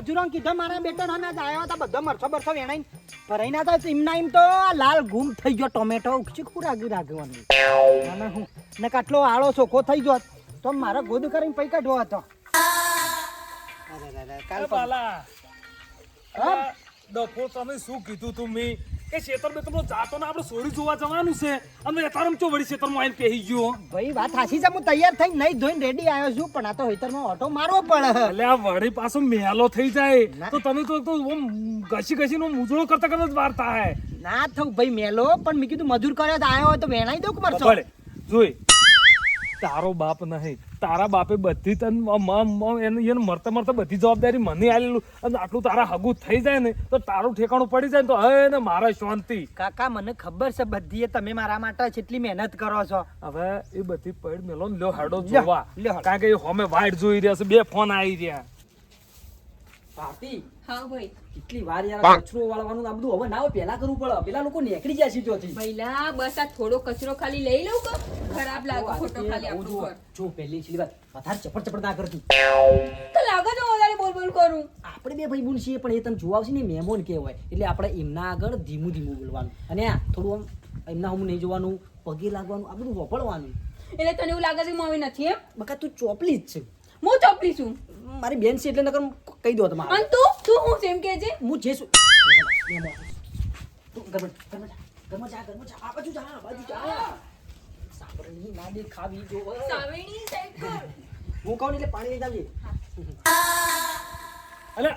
મજૂરોને કીધું મારા બેટા ના આવ્યા હતા બધો મરસો બરસો વેણાઈ ભરાઈ ના થાય એમના એમ તો લાલ ગુમ થઈ ગયો ટોમેટો ચીખું રાગવાનું ના હું ને કાટલો આળો ચોખ્ખો થઈ ગયો તો મારો ગોદ કરીને પૈ કાઢવો હતો ડફો તમે શું કીધું તમે કે ખેતર બે તમને જાતો ને આપણે સોરી જોવા જવાનું છે અને એતારમ ચો વળી ખેતરમાં આવીને પહેરી ગયો ભાઈ વાત હાસી છે હું તૈયાર થઈ નહીં ધોઈને રેડી આવ્યો છું પણ આ તો હેતરમાં ઓટો મારવો પડે એટલે આ વળી પાછો મેલો થઈ જાય તો તમે તો ઘસી ઘસીનો મુજળો કરતા કરતા જ વારતા હે ના થયું ભાઈ મેલો પણ મેં કીધું મજૂર કર્યો તો આવ્યો હોય તો વેણાઈ દઉં કે મરસો જોઈ તારો બાપ નહીં તારા બાપે બધી એને મરતા મરતા બધી જવાબદારી મને આલેલું અને આટલું તારા હગું થઈ જાય ને તો તારું ઠેકાણું પડી જાય ને તો હવે ને મારા શાંતિ કાકા મને ખબર છે બધી તમે મારા માટે કેટલી મહેનત કરો છો હવે એ બધી પડ મેલો લ્યો હાડો જોવા કારણ કે હોમે વાઈટ જોઈ રહ્યા છે બે ફોન આવી રહ્યા ભારતી હા ભાઈ કેટલી વાર યાર કચરો વાળવાનું આ બધું હવે ના પેલા કરવું પડે પેલા લોકો નીકળી જાય સીધોથી ભઈલા બસ આ થોડો કચરો ખાલી લઈ લઉં કે ખરાબ લાગે ખોટો ખાલી આપણું ઘર જો પહેલી છેલ્લી વાત વધારે ચપડ ચપડ ના કરતી તો લાગે તો વધારે બોલ બોલ કરું આપણે બે ભાઈ બોલ છીએ પણ એ તમે જોવા આવશે ને મહેમાન કહેવાય એટલે આપણે એમના આગળ ધીમું ધીમું બોલવાનું અને આ થોડું આમ એમના હું નહીં જોવાનું પગે લાગવાનું આ બધું વપડવાનું એટલે તને એવું લાગે છે કે મમ્મી નથી એમ બકા તું ચોપલી જ છે હું ચોપલી છું મારી બેન છે એટલે નકર કહી દો તમારે અને તું હું સેમ કે છે હું જે છું તું ઘરમાં જા આ બાજુ જા આ બાજુ જા સાબરણી ના દે ખાવી જો સાવેણી સાઈડ કર હું કહું એટલે પાણી લઈ આવજે અલે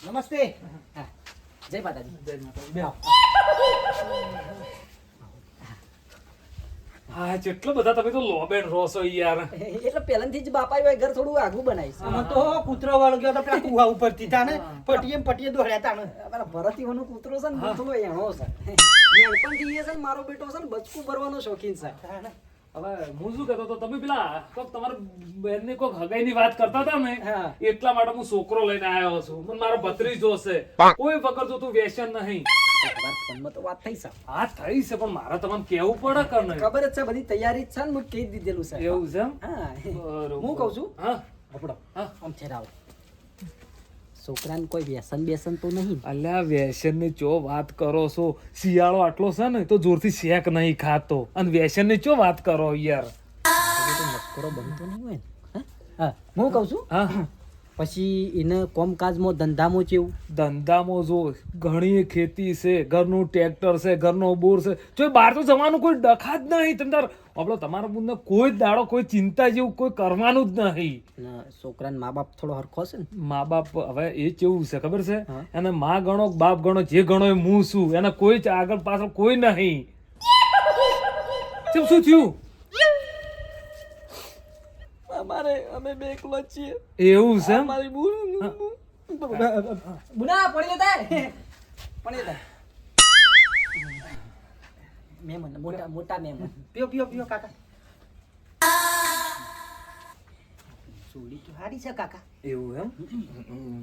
નમસ્તે હા જય માતાજી જય માતાજી બે હા કેટલો બધા તમે તો લોબેન રોસો યાર એટલે પહેલાથી જ બાપા હોય ઘર થોડું આગું બનાવીશ આમાં તો કૂતરો વાળો ગયો તો પેલા કુવા ઉપર થી ને પટીએ દોડ્યા તાણે અમારા ભરતીવાનો કૂતરો છે ને થોડો એણો છે નાનપણથી એ છે ને મારો બેટો છે ને બચકું ભરવાનો શોખીન છે હવે હું શું કહેતો તો તમે પેલા કોક તમારા બેનની કોક હગાઈની વાત કરતા હતા ને એટલા માટે હું છોકરો લઈને આવ્યો છું મને મારો ભત્રીજો છે કોઈ વગર તો તું વ્યસન નહીં ફોનમાં તો વાત થઈ છે હા થઈ છે પણ મારે તમને કેવું પડે કે નહીં ખબર જ છે બધી તૈયારી જ છે ને હું કહી દીધેલું છે એવું છે એમ? હા બરોબર. હું કહું છું હા આપડો હા આમ છેરાવ છોકરાને કોઈ વ્યસન બેસન તો નહીં અલ્યા વ્યસનની ચો વાત કરો છો શિયાળો આટલો છે ને તો જોરથી શેક નહીં ખાતો અને વ્યસનની ચો વાત કરો યાર નકરો બનતો નહીં હોય ને હા હું કહું છું હા પછી એને કોમકાજમાં ધંધામાં કેવું ધંધામાં જો ઘણી ખેતી છે ઘરનું ટ્રેક્ટર છે ઘરનો બોર છે જો બહાર તો જવાનું કોઈ ડખા જ નહીં તમે તાર આપણો તમારા બુનને કોઈ દાડો કોઈ ચિંતા જેવું કોઈ કરવાનું જ નહીં છોકરાને મા બાપ થોડો હરખો છે ને મા બાપ હવે એ કેવું છે ખબર છે હા. એને માં ગણો બાપ ગણો જે ગણો એ હું છું એને કોઈ આગળ પાછળ કોઈ નહીં શું થયું અમારે અમે બે એકલા છીએ એવું છે એમ? મારી બુના પડી લેતા પડી લેતા મહેમાન મોટા મહેમાન પીઓ કાકા જોડી તો હારી છે કાકા એવું એમ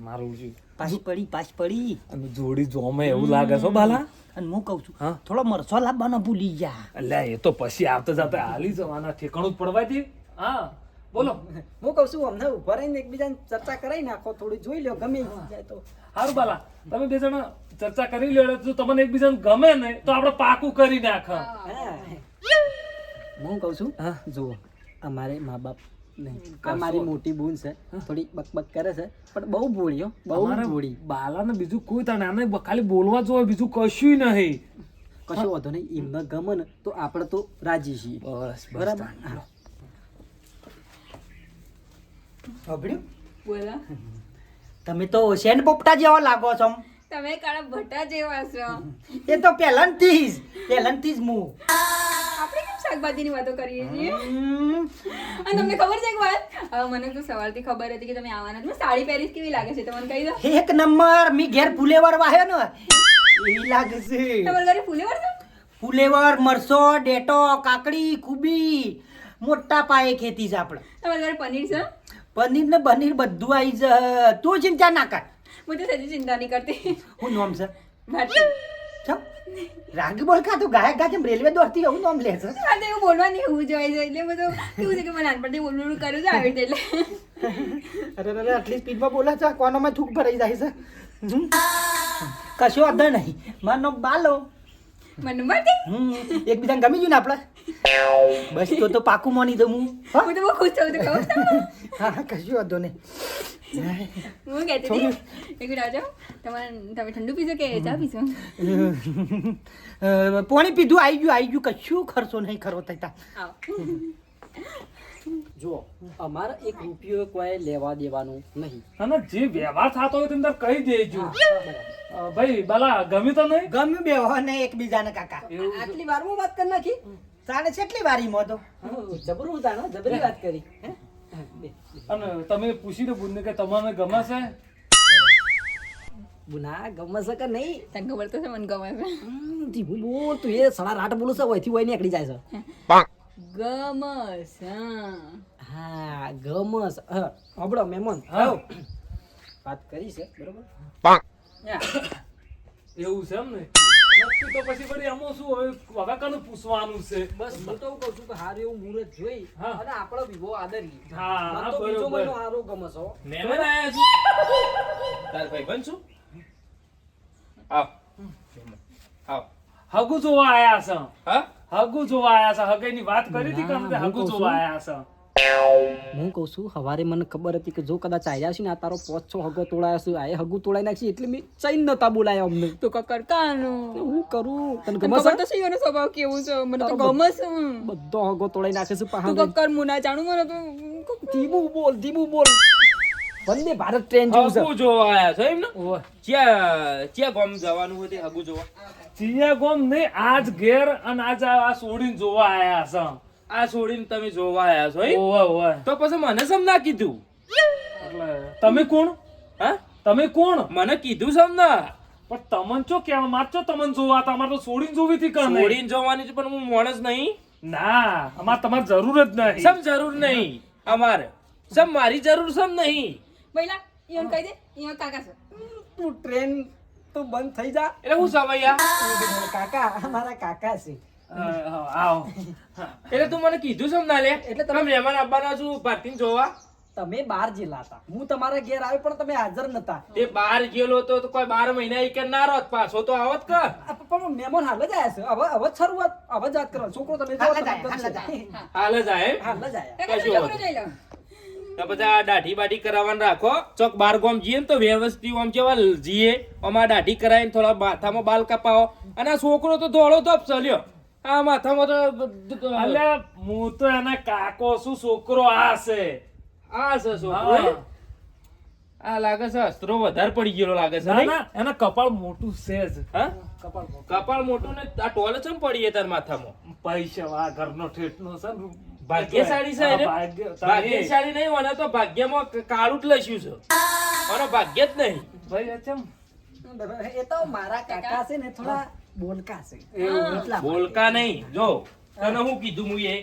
મારું છે પાસ પડી અને જોડી જોમે એવું લાગે છે બાલા અને હું કહું છું હા? થોડો મરસો લાવવાનો ભૂલી જા અલ્યા એ તો પછી આવતા જતા હાલી જવાના ઠેકાણું જ પડવા દે હા બોલો હું કહું છું અમને ઉભા રહીને એકબીજાને ચર્ચા કરાવી નાખો થોડી જોઈ લો ગમે જાય તો સારું બાલા તમે બે જણા ચર્ચા કરી લો જો તમને એકબીજાને ગમે ને તો આપણે પાકું કરી નાખ હા હું કહું છું હા. જુઓ અમારે મા બાપ નહીં અમારી મોટી બૂન છે થોડી બકબક કરે છે પણ બહુ ભોળી હો બહુ ભોળી બાલાને બીજું કોઈ તાને આને ખાલી બોલવા જો બીજું કશું નહીં કશો વાંધો નહીં એમને ગમે ને તો આપણે તો રાજી છીએ બસ બરાબર બરાબર સાંભળ્યું બોલા તમે તો શેન પોપટા જેવા લાગો છો તમે કાળા ભટ્ટા જેવા છો એ તો પહેલાંથી જ હું આપણે કેમ શાકભાજીની વાતો કરીએ છીએ અને તમને ખબર છે એક વાત હવે મને તો સવારથી ખબર હતી કે તમે આવવાના છો. સાડી પહેરીશ કેવી લાગે છે તમને કહી દો એક નંબર મી ઘેર ફુલેવર વાહ્યો ને એવી લાગે છે તમારા ઘરે ફુલેવર છે ફુલેવર મરસો ડેટો કાકડી કુબી મોટા પાયે ખેતી છે આપણે તમારા ઘરે પનીર છે પનીર ને બનીર બધું આવી છે તું ચિંતા ના કર હું તો સજી ચિંતા નહીં કરતી હું નામ છે ભારતી ચમ રાગ બોલ કા તું ગાયક ગા કેમ રેલવે દોડતી એવું નામ લે છે આ તો એવું બોલવાની એવું જોઈએ છે એટલે બધું કેવું છે કે મેં નાનપણથી બોલવાનું કરું છું આવી રીતે એટલે અરે આટલી સ્પીડમાં બોલે છે કોનામાં થૂક ભરાઈ જાય છે કશો વાંધો નહીં મારો બાલો મને મારતી એકબીજાને ગમી ગયું ને આપણે બસ તો પાકું માની દઉં હું હું તો બહુ ખુશ થયું તો ખબર છે? હા કશું વાંધો નહીં હું કહેતી હતી એક મિનિટ આવજો તમે ઠંડુ પીશો કે ચા પીશો પાણી પીધું આવી ગયું કશું ખર્ચો નહીં ખરો થતા આવો જુઓ અમારે 1 રૂપિયો કોઈ લેવા દેવાનું નહીં. અને જે વ્યવહાર થતો હોય તેમ તાર કહી દેજો ભાઈ બાલા ગમ્યું તો નહીં ગમ્યું બે ને એકબીજાને કાકા આટલી વારમાં વાત કરી નાખી. તાણે કેટલી વારી મોતો જબરું હતા ને, જબરી વાત કરી. હે? હા, બે. અને તમે પૂછી દો બુનને કે તમને ગમાશે બુના ગમે છે કે નહીં? તને ખબર તો છે મને ગમે છે ધીમું બોલ, તું એ સડા રાટ બોલું છે, વયથી વય નીકળી જાય છે. ગમસ હા ગમસ. હબળો મહેમાન હા વાત કરી છે બરોબર. એવું છે એમ ને નક્કી તો પછી વળી આમાં શું હવે હવે કાનું પૂછવાનું છે બસ હું તો કહું છું કે હારું એવું મુહૂર્ત જોઈ હા. અને આપણો વિવો આદરી. હા, મને તો બીજો બરોબર. મહિનો હારો ગમે છે હો. મહેમાન આયા છું તાર ભાઈ બન છું આવ આવ હગુ જોવા આયા છે હા હગુ જોવા આયા છે હગઈની વાત કરી હતી કે અમે હું હગુ કહું જોવા છું. આયા છે હું કહું છું હવારે મને ખબર હતી કે જો કદાચ આવ્યા છે ને આ તારો 5-6 હગો તોડાયા છે, આ હગુ તોડાઈ નાખશે એટલે મેં ચૈન નતા બોલાયા અમને. તો કકર કાનું હું કરું તને તને ગમે ખબર છે? તો છે એનો સ્વભાવ કેવું છે મને તો તારો ગમે છે બધો હગો તોડાઈ નાખે છે તું પહાડ. કકર મુના જાણું મને તો ધીમું બોલ. વંદે ભારત ટ્રેન જેવું છે. હગુ જોવા આયા છો એમ ને ઓય. ક્યાં ગામ જવાનું હતું હગુ જોવા ચિયા ગોમ નહીં આજ ઘેર અને આજ આ છોડીને જોવા આયા છે આ છોડીને તમે જોવા આયા છો એમ? ઓય ઓય તો પછી મને સમ ના કીધું એટલે તમે કોણ હા તમે કોણ મને કીધું સમ ના પણ તમન ચો કેવા મારચો તમન જોવા તમારે તો છોડીને જોવી હતી કાં નહીં? છોડીને જોવાની છે પણ હું માણસ નહીં ના અમાર તમારે જરૂર જ નહીં સમ જરૂર નહીં અમારે સમ મારી જરૂર સમ નહીં પહેલા ઈવન કહી દે ઈવન કાકા છે તું ટ્રેન તો બંધ થઈ જા. એટલે હું સમયા કાકા અમારા કાકા છે. આવો એટલે તું મને કીધું સમ ના લે એટલે એટલે તમે- તમે મહેમાન આવવાના છું ભારતીને જોવા તમે બહાર જેલા હતા, હું તમારા ઘેર આવ્યો પણ તમે હાજર નતા. તે બહાર ગયેલો તો કોઈ 12 મહિના એક ના રહત પાછો તો આવત કે પણ મહેમાન હાલ જ આયા છે. હવે શરૂઆત હવે જ વાત કરો. છોકરો તમે જો હાલ જ તમે આયા, હાલ જ કરશો. હાલ જ આ એમ? હાલ જ આયા. કાકા કશું છોકરો વાંધો જોઈ લો તો પછી આ દાઢી બાઢી કરાવવાનું રાખો ચોક બાર ગામ જઈએ ને તો વ્યવસ્થિત આમ કેવા જઈએ આમાં દાઢી કરાવીને થોડા માથામાં બાલ કપાવો અને આ છોકરો તો ધોળો ધપ ચાલ્યો આ માથામાં તો અલ્યા હું તો એના કાકો છું છોકરો આ છે આ છે છોકરો હા. એમ? આ લાગે છે અસ્ત્રો વધારે પડી ગયેલો લાગે છે ના નહીં? ના એના કપાળ મોટું છે જ હા કપાળ પર. કપાળ મોટું ને આ ટોલ ચમ પડી તાર માથામાં પૈસા આ ઘરનો ઠેઠનો છે ને. ભાગ્યશાળી છે હા, એને? ભાગ્યશાળી. ભાગ્યશાળી નહીં મને તો ભાગ્યમાં કાળું જ લખ્યું છે મને ભાગ્ય જ નહીં ભાઈ આ ચમ એ તો મારા કાકા છે ને થોડા બોલકા છે. એવું એટલા બોલકા નહીં જો તને હું કીધું હું એ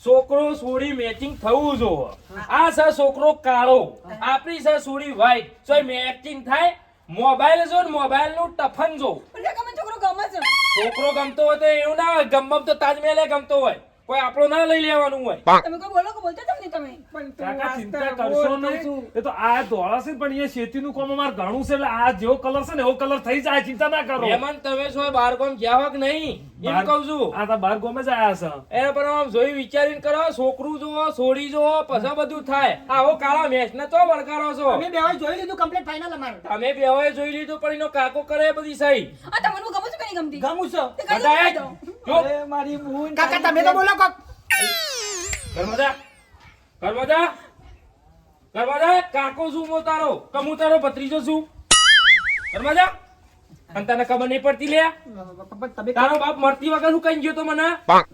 છોકરો છોડી મેચિંગ થવું જો આ છે છોકરો કાળો આપણી છે છોડી વ્હાઈટ તો મેચિંગ થાય મોબાઈલ જો ને મોબાઈલ નું ટફન જો પણ કાકા મને છોકરો ગમે છે છોકરો ગમતો હોય તો એવું ના હોય ગમમ તો તાજમહેલ ગમતો હોય કોઈ આપણો ના લઈ લેવાનું હોય તમે કોઈ બોલો કે બોલતા તમને તમે પણ તું કાકા વાસ્તવ ચિંતા બોલ કરશો તો નહીં શું? એ તો આ ધોળા છે પણ એ શેતીનું કામ અમારે ઘણું છે એટલે આ જેવો કલર છે ને એવો કલર થઈ જાય ચિંતા ના કરો મહેમાન તમે છો બાર ગામ ગયા હોક નહીં એમ કહું છું આ તો બાર ગોમે જ આયા છે એને પણ આમ જોઈ વિચારીને કરો છોકરું જોવો છોડી જોવો પછી બધું થાય આવો કાળા મેચ ને તો વળગાડો છો અમે બે વાર જોઈ લીધું કમ્પ્લીટ ફાઇનલ અમારું તમે બેવાએ જોઈ લીધું પણ એનો કાકો કરે એ બધી સહી આ તમને હું ગમે છે કે નહીં ગમતી ગમું છો તે કઈ બધાએ દો જો અરે મારી બૂન કાકા તમે તો બોલો કોક ઘરમાજા કાકો શું મો તારો કે હું તારો ભત્રીજો છું ઘરમાજા અને તને ખબર નહીં પડતી લે પણ તમે તારો બાપ મરતી વગર શું કઈ ગયો તો મને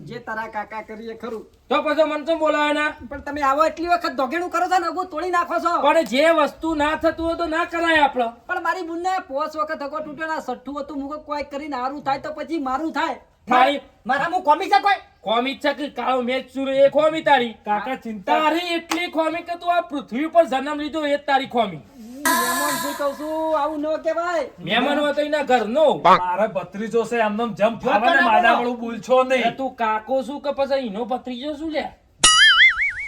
જે તારા કાકા કરીએ ખરું, તો પછી મને શું બોલાવે ના પણ તમે આવો એટલી વખત ધોગેણું કરો છો ને અગો તોડી નાખો છો. પણ જે વસ્તુ ના થતું હોય તો ના કરાય આપડે પણ મારી બુનને 5 વખત અગો તૂટ્યો ના સઠ્ઠું હતું મુકો કોઈ કરીને હારું થાય તો પછી મારું થાય. તારી મારા હું કોમી છે કોઈ ખોમી છે કે કાળો મેચ સુર એ ખોમી તારી કાકા ચિંતા તારી એટલી ખોમી કે તું આ પૃથ્વી પર જન્મ લીધો એ જ તારી ખોમી મહેમાન શું કહું છું આવું ન કહેવાય. મહેમાન હોય તો એના ઘરનો મારે ભત્રીજો છે આમનામ જમ ફાવે ને માદાવાળું બોલશો એટલે નહીં. તું કાકો શું કે પછી એનો ભત્રીજો શું લે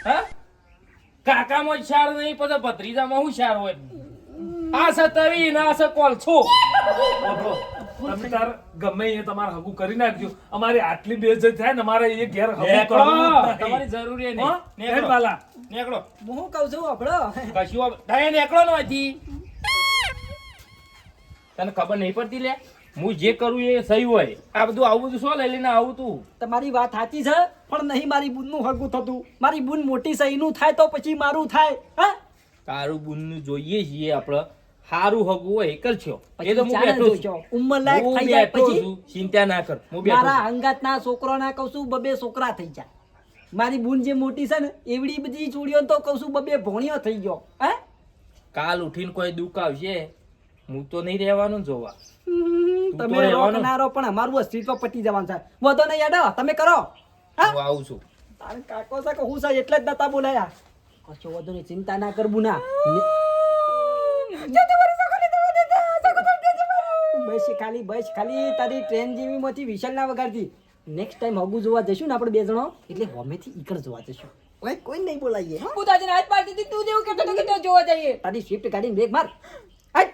હા કાકામાં જ શાર નહીં પછી ભત્રીજામાં શું શાર હોય આ છે તવી ને આ છે કોલછો બાપરો, તમે તાર ગમે એ તમારે હગું કરી નાખજો. અમારી આટલી બેઇજ્જત થાય ને અમારે એ ઘેર હગું નેકળો. કરવું જ નહીં. તમારી જરૂરી હો? નહીં હેડ બાલા. નેકળો હું શું કહું છું આપણો કશું તારે નેકળો નથી તને ખબર નહીં પડતી લે હું જે કરું એ સહી હોય આ બધું આવું બધું શું લઈ લઈને આવું તું તમારી વાત સાચી છે પણ નહીં મારી બુનનું હગું થતું. મારી બુન મોટી છે એનું થાય તો પછી મારું થાય. હા તારું બુનનું જોઈએ છીએ આપણે સારું હગું હોય એ કરશો એ તો હું ચાલે બેઠો જોજો. છું ઉંમર લાયક હું થઈ જાય બેઠો પછી છું ચિંતા ના કર હું બેઠો મારા છું અંગાતના છોકરાના કહું છું બબે છોકરા થઈ જાય. મારી બુન જે મોટી છે ને એવડી બધી ચોડીઓ તો કહું છું બબે ભોણિયો થઈ ગયો. હે કાલ ઉઠીને કોઈ દુઃખ આવશે હું તો નહીં રહેવાનું જોવા તો તમે રહેવાનું. રોકનારો પણ અમારું અસ્તિત્વ પટી જવાનું છે. વધો નહીં યાડો તમે કરો. હા હું આવું છું તારે કાકો છે કે હું છે એટલે જ નતા બોલાયા. કશો વધુ નહીં ચિંતા ના કરવું ના બસ ખાલી તારી ટ્રેન જેવી માંથી વિશાલ ના વગાડતી. નેક્સ્ટ ટાઈમ હગું જોવા જઈશું ને આપણે બે જણો એટલે હોમેથી ઈકડ જોવા જઈશું. ઓય કોઈ નહીં બોલાઈએ. હું તો આજે રાત પાડતી હતી તું જેવું કહેતો હતો કે તો જોવા જઈએ તારી સ્વિફ્ટ ગાડી બ્રેક માર. હાય.